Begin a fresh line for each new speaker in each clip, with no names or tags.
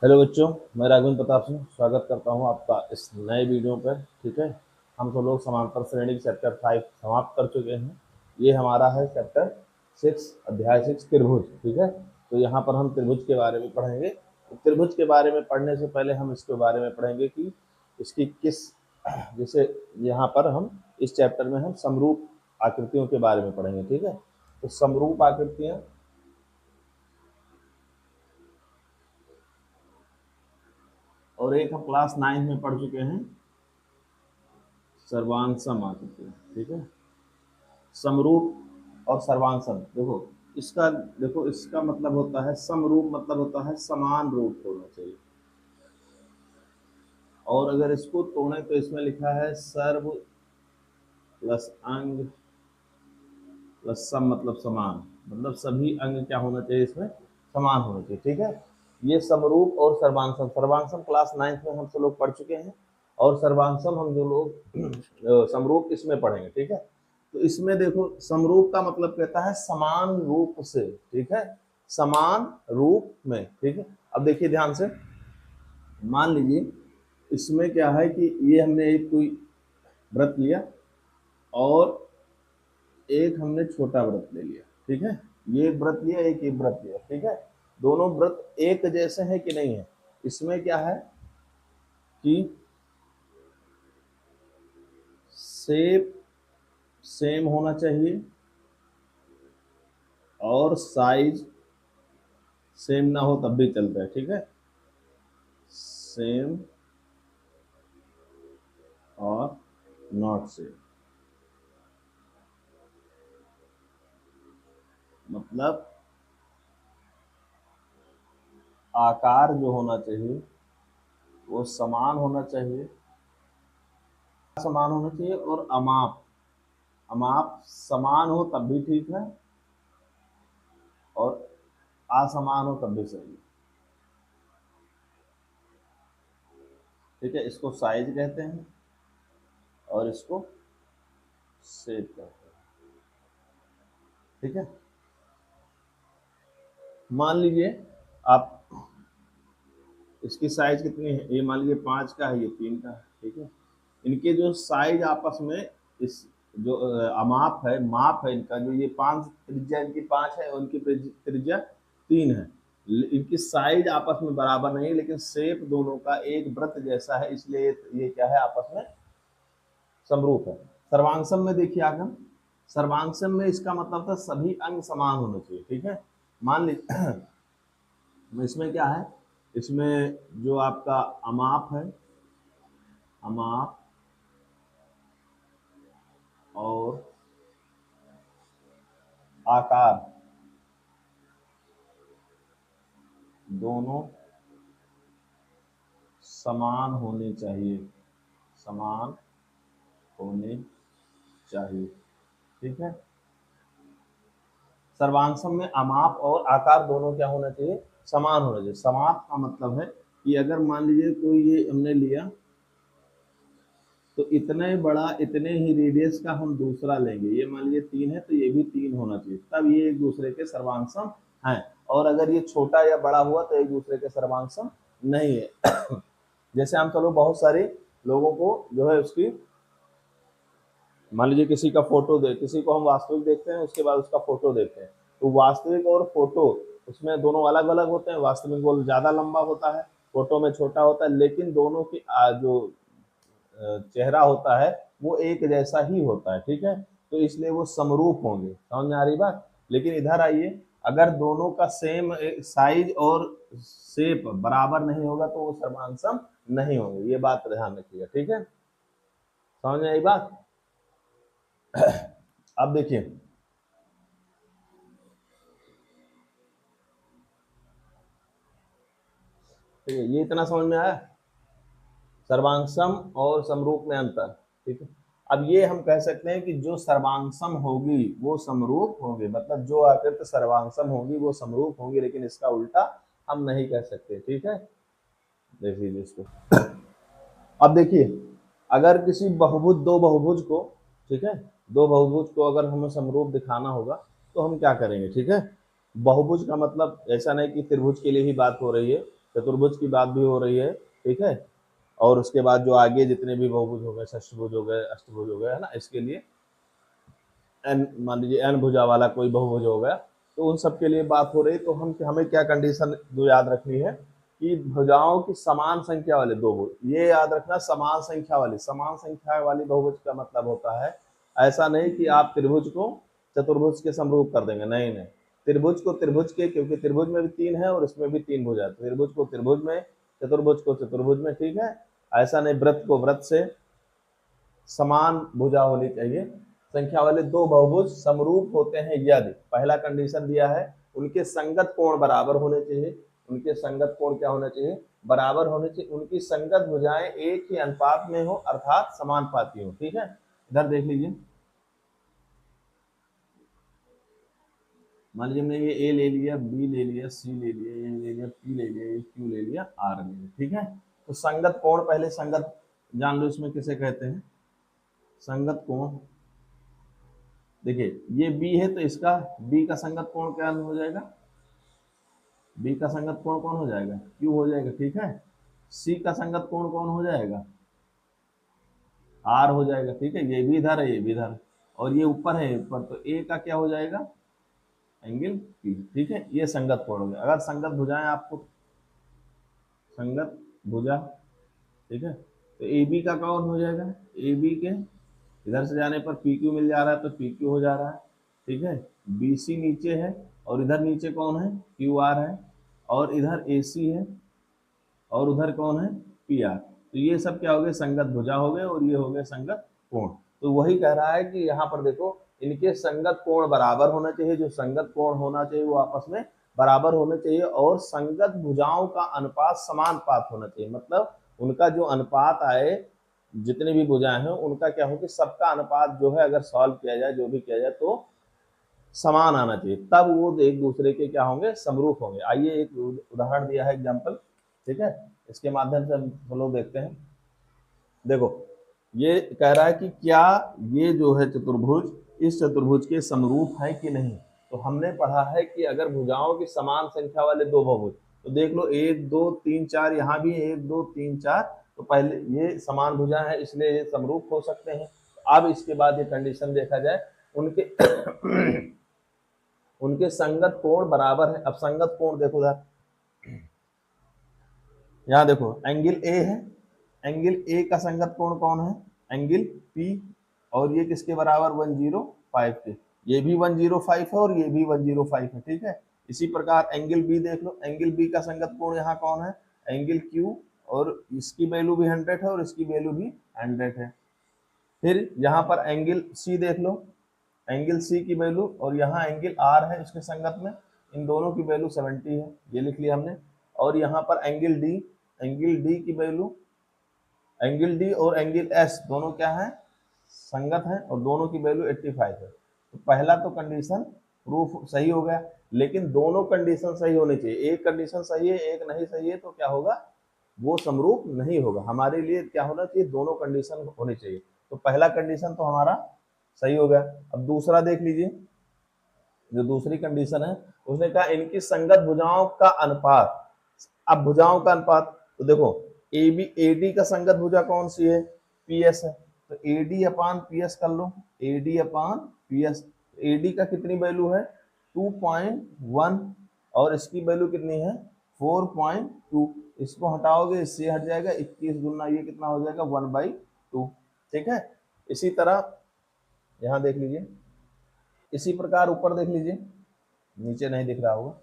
Hello बच्चों, मैं राघवेंद्र प्रताप सिंह स्वागत करता हूं आपका इस नए वीडियो पर। ठीक है, हम सब लोग समांतर श्रेणी के चैप्टर 5 समाप्त कर चुके हैं। ये हमारा है चैप्टर 6, अध्याय 6 त्रिभुज। ठीक है, तो यहाँ पर हम त्रिभुज के बारे में पढ़ेंगे। तो त्रिभुज के बारे में पढ़ने से पहले हम इसके बारे में पढ़ेंगे कि इसकी किस, जैसे यहाँ पर हम इस चैप्टर में हम समरूप आकृतियों के बारे में पढ़ेंगे। ठीक है, तो समरूप आकृतियाँ और एक हम क्लास 9 में पढ़ चुके हैं, सर्वांसम आकृति। ठीक है, समरूप और सर्वांसम, देखो इसका मतलब होता है समरूप, मतलब होता है समान रूप होना चाहिए। और अगर इसको तोड़े तो इसमें लिखा है सर्व प्लस अंग प्लस सम, मतलब समान, मतलब सभी अंग क्या होना चाहिए, इसमें समान होना चाहिए। ठीक है, ये समरूप और सर्वांसम, सर्वांसम क्लास 9 में हम सब लोग पढ़ चुके हैं और सर्वांसम हम जो लोग समरूप इसमें पढ़ेंगे। ठीक है, तो इसमें देखो समरूप का मतलब कहता है समान रूप से। ठीक है, समान रूप में। ठीक है, अब देखिए ध्यान से, मान लीजिए इसमें क्या है कि ये हमने एक कोई व्रत लिया और एक हमने छोटा व्रत ले लिया। ठीक है, ये एक व्रत लिया, एक व्रत लिया। ठीक है, दोनों व्रत एक जैसे हैं कि नहीं है। इसमें क्या है कि शेप सेम होना चाहिए और साइज सेम ना हो तब भी चलता है। ठीक है, सेम और नॉट सेम, मतलब आकार जो होना चाहिए वो समान होना चाहिए, समान होना चाहिए। और अमाप, अमाप समान हो तब भी ठीक है और असमान हो तब भी सही है। ठीक है, इसको साइज कहते हैं और इसको शेप कहते हैं। ठीक है, मान लीजिए आप, इसकी साइज कितनी है, ये मान लीजिए 5 का है, ये 3 का है। ठीक है, इनके जो साइज आपस में, इस जो अमाप है, माप है इनका, जो ये 5 त्रिज्या इनकी 5 है और इनकी त्रिज्या 3 है, इनकी साइज आपस में बराबर नहीं, लेकिन शेप दोनों का एक व्रत जैसा है, इसलिए ये क्या है, आपस में समरूप है। सर्वांगसम में देखिए आगे, सर्वांगसम में इसका मतलब था सभी अंग समान होने चाहिए। ठीक है, मान लीजिए इसमें क्या है, इसमें जो आपका अमाप है, अमाप और आकार दोनों समान होने चाहिए, समान होने चाहिए। ठीक है, सर्वांगसम में अमाप और आकार दोनों क्या होना चाहिए, समान होना चाहिए। समाप का मतलब है कि अगर मान लीजिए कोई ये हमने लिया तो इतने बड़ा, इतने ही रेडियस का हम दूसरा लेंगे, ये मान लीजिए 3 है तो ये भी 3 होना चाहिए, तब ये एक दूसरे के सर्वांगसम हैं। और अगर ये छोटा या बड़ा हुआ तो एक दूसरे के सर्वांगसम नहीं है। जैसे हम चलो बहुत सारे लोगों को जो है उसकी, मान लीजिए किसी का फोटो दे, किसी को हम वास्तविक देखते हैं उसके बाद उसका फोटो देखते हैं, तो वास्तविक और फोटो उसमें दोनों अलग अलग होते हैं। वास्तविक वो ज्यादा लंबा होता है, फोटो में छोटा होता है, लेकिन दोनों की जो चेहरा होता है वो एक जैसा ही होता है। ठीक है, तो इसलिए वो समरूप होंगे। समझ में आ रही बात। लेकिन इधर आइए, अगर दोनों का सेम साइज और शेप बराबर नहीं होगा तो वो सर्वांगसम नहीं होंगे, ये बात ध्यान रखिएगा। ठीक है, समझ में आई बात। अब देखिए, ठीक है, ये इतना समझ में आया, सर्वांगसम और समरूप में अंतर। ठीक है, अब ये हम कह सकते हैं कि जो सर्वांगसम होगी वो समरूप होगी, मतलब जो आकृति सर्वांगसम होगी वो समरूप होगी, लेकिन इसका उल्टा हम नहीं कह सकते। ठीक है, देख लीजिए इसको। अब देखिए, अगर किसी बहुभुज, दो बहुभुज को, ठीक है, दो बहुभुज को अगर हमें समरूप दिखाना होगा तो हम क्या करेंगे। ठीक है, बहुभुज का मतलब ऐसा नहीं कि त्रिभुज के लिए ही बात हो रही है, चतुर्भुज की बात भी हो रही है, ठीक है। और उसके बाद जो आगे जितने भी बहुभुज हो गए, षष्ठभुज हो गए, अष्टभुज हो गए, है ना, इसके लिए एन, मान लीजिए एन भुजा वाला कोई बहुभुज हो गया, तो उन सब के लिए बात हो रही। तो हमें क्या कंडीशन जो याद रखनी है कि भुजाओं की समान संख्या वाले दो भुज, ये याद रखना, समान संख्या वाली बहुभुज का मतलब होता है ऐसा नहीं कि आप त्रिभुज को चतुर्भुज के समरूप कर देंगे, नहीं नहीं, त्रिभुज को त्रिभुज के, क्योंकि त्रिभुज में भी तीन है और इसमें भी तीन भुजा है, त्रिभुज को त्रिभुज में, चतुर्भुज को चतुर्भुज में, ठीक है। ऐसा नहीं, व्रत को व्रत से, समान भुजा होनी चाहिए। संख्या वाले दो बहुभुज समरूप होते हैं यदि, पहला कंडीशन दिया है, उनके संगत कोण बराबर होने चाहिए। उनके संगत कोण क्या होना चाहिए? बराबर होने चाहिए। उनकी संगत भुजाएं एक ही अनुपात में हो, अर्थात समानुपाती हो, ठीक है। इधर देख लीजिए, मान लीजिए हमने ये ए ले लिया, बी ले लिया, सी ले लिया, ये ले लिया, पी ले लिया, ये क्यू ले लिया, आर ले लिया, ठीक है। तो संगत कोण, पहले संगत जान लो इसमें किसे कहते हैं, संगत कोण। देखिए ये बी है तो इसका बी का संगत कोण क्या हो जाएगा? बी का संगत कोण कौन हो जाएगा? क्यू हो जाएगा, ठीक है। सी का संगत कोण कौन हो जाएगा? आर हो जाएगा, ठीक है। ये भी इधर है, ये भी इधर है, और ये ऊपर है ऊपर, तो ए का क्या हो जाएगा? एंगल पी, ठीक है। ये संगत कोण हो गया। अगर संगत भुजाएं आपको, संगत भुजा, ठीक है, तो ए बी का कौन हो जाएगा? ए बी के इधर से जाने पर पी क्यू मिल जा रहा है तो पी क्यू हो जा रहा है, ठीक है। बी सी नीचे है और इधर नीचे कौन है? क्यू आर है, और इधर ए सी है और उधर कौन है? P R. तो ये सब क्या हो गए? संगत भुजा हो गए, और ये हो गए संगत कोण। तो वही कह रहा है कि यहाँ पर देखो, इनके संगत कोण बराबर होना चाहिए, जो संगत कोण होना चाहिए वो आपस में बराबर होने चाहिए, और संगत भुजाओं का अनुपात समानुपात होना चाहिए। मतलब उनका जो अनुपात आए, जितने भी भुजाएं हैं उनका क्या हो कि सबका अनुपात जो है, अगर सॉल्व किया जाए, जो भी किया जाए, तो समान आना चाहिए, तब वो एक दूसरे के क्या होंगे? समरूप होंगे। आइए एक उदाहरण दिया है, एग्जाम्पल, ठीक है, इसके माध्यम से हम लोग देखते हैं। देखो ये कह रहा है कि क्या ये जो है चतुर्भुज इस चतुर्भुज के समरूप है कि नहीं। तो हमने पढ़ा है कि अगर भुजाओं की समान संख्या वाले दो बहुभुज, तो देख लो 1 2 3 4, यहाँ भी 1 2 3 4, तो पहले ये समान भुजा है इसलिए ये समरूप हो सकते हैं। अब इसके बाद ये कंडीशन देखा जाए, उनके उनके संगत कोण बराबर है। अब संगत कोण देखो इधर, यहाँ देखो एंगल ए है, एंगल ए का संगत कोण कौन है? एंगल पी, और ये किसके बराबर? 105 के। ये भी 105 है और ये भी 105 है, ठीक है। इसी प्रकार एंगल बी देख लो, एंगल बी का संगत कोण यहाँ कौन है? एंगल क्यू, और इसकी वैल्यू भी 100 है और इसकी वैल्यू भी 100 है। फिर यहाँ पर एंगल सी देख लो, एंगल सी की वैल्यू, और यहाँ एंगल आर है इसके संगत में, इन दोनों की वैल्यू 70 है, ये लिख लिया हमने। और यहाँ पर एंगल डी, एंगल डी की वैल्यू, एंगल डी और एंगल एस दोनों क्या है? संगत है, और दोनों की वैल्यू 85 है। तो पहला तो कंडीशन प्रूफ सही हो गया, लेकिन दोनों कंडीशन सही होने चाहिए। एक कंडीशन सही है, एक नहीं सही है, तो क्या होगा? वो समरूप नहीं होगा। हमारे लिए क्या होना चाहिए? दोनों कंडीशन होनी चाहिए। तो पहला कंडीशन तो हमारा सही हो गया। अब दूसरा देख लीजिए, जो दूसरी कंडीशन है, उसने कहा इनकी संगत भुजाओं का अनुपात। अब भुजाओं का अनुपात, तो देखो ए बी, ए डी का संगत भुजा कौन सी है? पी एस है, तो A D upon P S कर लो, A D upon P S. A D का कितनी वैल्यू है? 2.1, और इसकी वैल्यू कितनी है? 4.2। इसको हटाओगे, इससे हट जाएगा, 21 गुना ये कितना हो जाएगा? 1/2, ठीक है। इसी तरह यहाँ देख लीजिए, इसी प्रकार ऊपर देख लीजिए, नीचे नहीं दिख रहा होगा।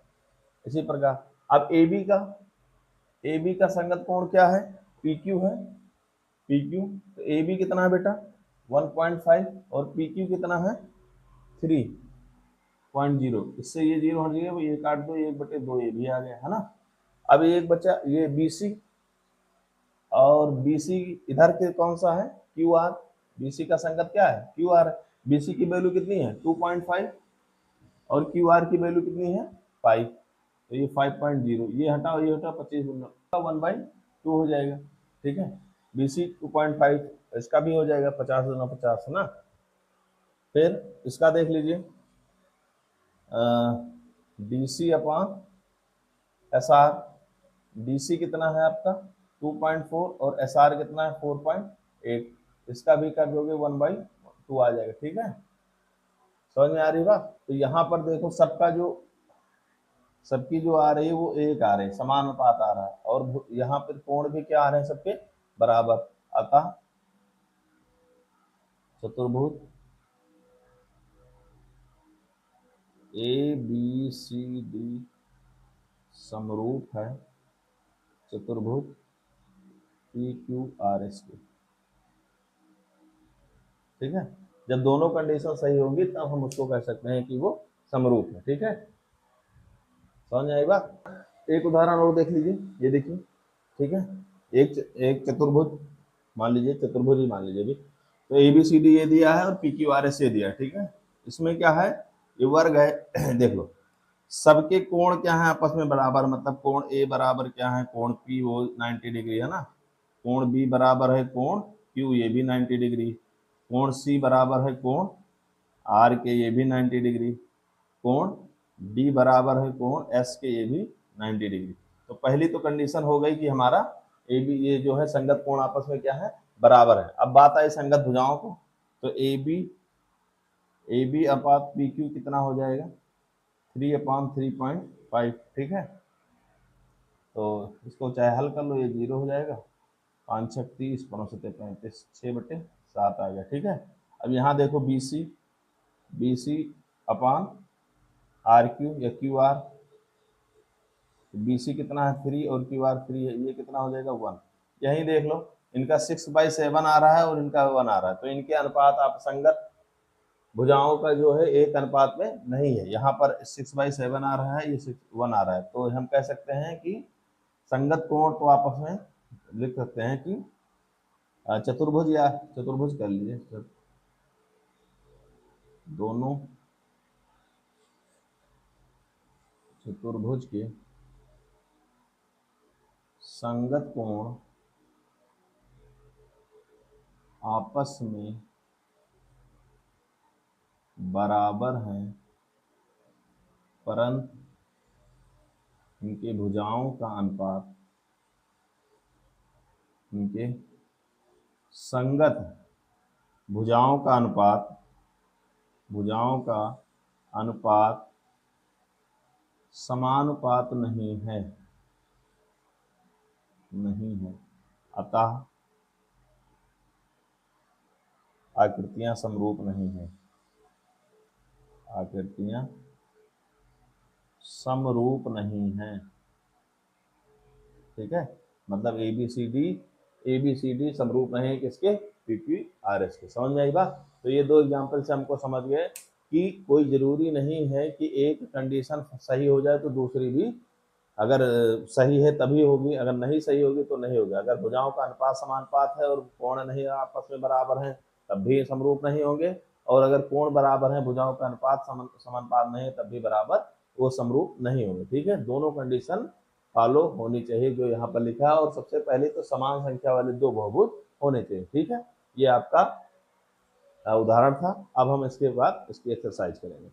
इसी प्रकार अब ए बी का संगत कोण क्या है? पी क्यू है, पी क्यू। तो ए बी कितना है बेटा? 1.5, और पी क्यू कितना है? 3.0। इससे ये जीरो हट जाएगा, ये काट दो, 1/2 ये भी आ गया, है ना। अब एक बचा ये बी सी, और बी सी इधर के कौन सा है? Q R. बी सी का संगत क्या है? Q R. बी सी की वैल्यू कितनी है? 2.5, और क्यू आर की वैल्यू कितनी है? 5। तो ये 5.0, ये हटाओ, ये हटाओ, 25 गुना 1/2 हो जाएगा, ठीक है। बी सी 2.5, इसका भी हो जाएगा 50 गुना 50, है ना। फिर इसका देख लीजिए, D C upon S R, BC कितना है आपका 2.4 और SR कितना है 4.8, इसका भी कर दोगे 1/2 आ जाएगा। ठीक है, समझ में आ रही बात। तो यहाँ पर देखो सबकी जो आ रही है वो एक आ रही है, समान अनुपात आ रहा है, और यहाँ पर कोण भी क्या आ रहे हैं सबके बराबर। अतः चतुर्भुज ABCD समरूप है चतुर्भुज PQRS के। ठीक है, जब दोनों कंडीशन सही होंगी तब हम उसको कह सकते हैं कि वो समरूप है। ठीक है, समझ आई बात। एक उदाहरण और देख लीजिए, ये देखिए। ठीक है, एक चतुर्भुज मान लीजिए, चतुर्भुज ही मान लीजिए भी, तो ABCD ये दिया है और PQRS ये दिया है। ठीक है, इसमें क्या है, ये वर्ग है देख लो, सबके कोण क्या है आपस में बराबर, मतलब कोण A बराबर क्या है कोण P, वो 90 डिग्री है ना, कोण B बराबर है कोण Q, ये भी 90 डिग्री, कोण C बराबर है कोण R के, ये भी 90 डिग्री, कोण D बराबर है कोण S के, ये भी 90 डिग्री। तो पहली तो कंडीशन हो गई कि हमारा AB ये जो है संगत कोण आपस में क्या है बराबर है। अब बात आई संगत भुजाओं को, तो AB अपात PQ कितना हो जाएगा 3/3.5। ठीक है, तो इसको चाहे हल कर लो, ये 0 हो जाएगा, 5 6 30 5 7 35 6/7 आ गया। ठीक है, अब यहाँ देखो BC अपान RQ या QR, BC कितना है 3 और QR 3 है, ये कितना हो जाएगा 1। यही देख लो, इनका 6/7 आ रहा है और इनका 1 आ रहा है, तो इनके अनुपात आप संगत भुजाओं का जो है एक अनुपात में नहीं है। यहाँ पर 6/7 आ रहा है, ये 1 आ रहा है, तो हम कह सकते हैं कि संगत कोण तो आपस में लिख सकते हैं कि चतुर्भुज, या चतुर्भुज कर लीजिए, दोनों चतुर्भुज के संगत कोण आपस में बराबर हैं, परंतु इनके भुजाओं का अनुपात, इनके संगत भुजाओं का अनुपात समानुपात नहीं है, अतः आकृतियां समरूप नहीं है, आकृतियां समरूप नहीं है। ठीक है, मतलब ABCD समरूप नहीं है किसके, PQRS के। समझ में आई बात। तो ये दो एग्जांपल से हमको समझ गए कि कोई जरूरी नहीं है कि एक कंडीशन सही हो जाए तो दूसरी भी अगर सही है तभी होगी, अगर नहीं सही होगी तो नहीं होगी। अगर भुजाओं का अनुपात समानुपात है और कोण नहीं आपस में बराबर है तब भी समरूप नहीं होंगे, और अगर कोण बराबर है भुजाओं का अनुपात समानुपात नहीं है तब भी बराबर वो समरूप नहीं होंगे। ठीक है, दोनों कंडीशन फॉलो होनी चाहिए जो यहाँ पर लिखा है, और सबसे पहले तो समान संख्या वाले दो बहुभुज होने चाहिए। ठीक है, ये आपका उदाहरण था। अब हम इसके बाद इसकी एक्सरसाइज करेंगे।